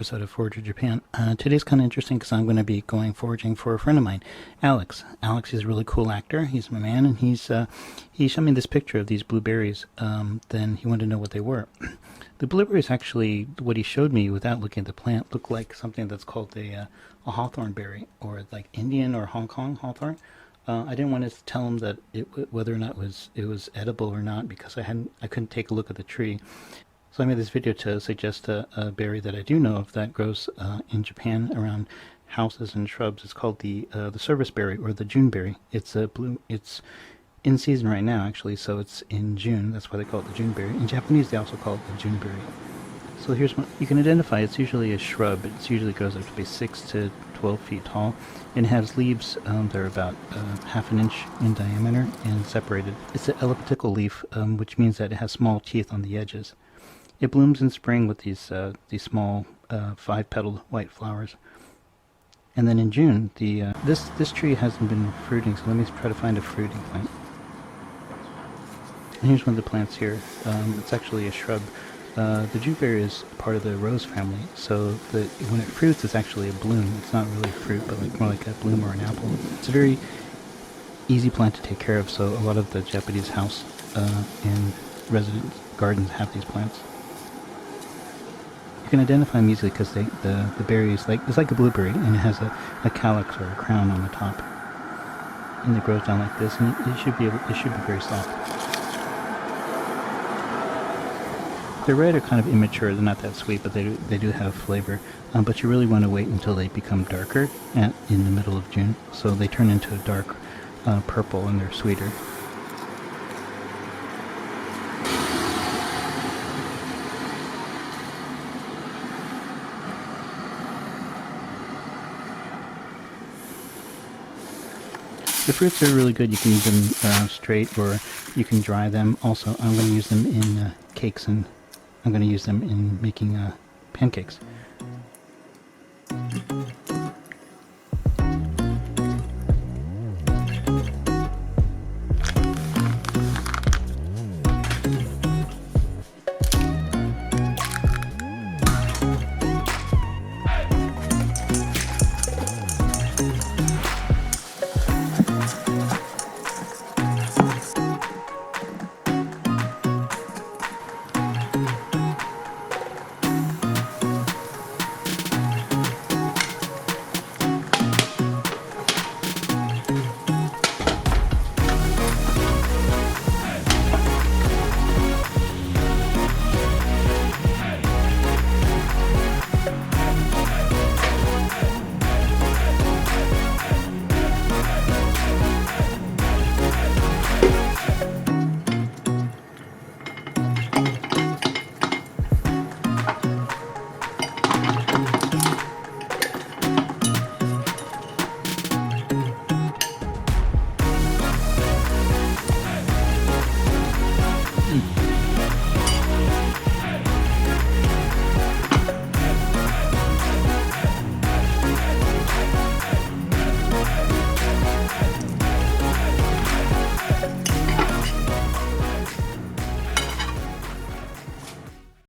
Episode of Forager Japan. Today's kind of interesting because I'm going to be going foraging for a friend of mine, Alex. Alex is a really cool actor. He's my man, and he showed me this picture of these blueberries. Then he wanted to know what they were. The blueberries actually, what he showed me without looking at the plant, looked like something that's called a hawthorn berry, or like Indian or Hong Kong hawthorn. I didn't want to tell him that whether or not it was edible or not because I couldn't take a look at the tree. So I made this video to suggest a berry that I do know of that grows in Japan around houses and shrubs. It's called the service berry, or the June berry. It's It's in season right now, actually, so it's in June. That's why they call it the June berry. In Japanese, they also call it the June berry. So here's one. You can identify. It's usually a shrub. It usually grows up to be 6 to 12 feet tall, and has leaves. They're about half an inch in diameter and separated. It's an elliptical leaf, which means that it has small teeth on the edges. It blooms in spring with these small 5-petaled white flowers, and then in June, this tree hasn't been fruiting. So let me try to find a fruiting plant. And here's one of the plants here. It's actually a shrub. The Jewberry is part of the rose family, so when it fruits, it's actually a bloom. It's not really a fruit, but more like a bloom or an apple. It's a very easy plant to take care of. So a lot of the Japanese house and residence gardens have these plants. You can identify them easily because the berry is it's like a blueberry, and it has a calyx or a crown on the top, and it grows down like this, and it should be very soft. They're red are kind of immature. They're not that sweet, but they do have flavor. But you really want to wait until they become darker in the middle of June, so they turn into a dark purple, and they're sweeter. The fruits are really good. You can eat them straight, or you can dry them. Also, I'm going to use them in cakes, and I'm going to use them in making pancakes.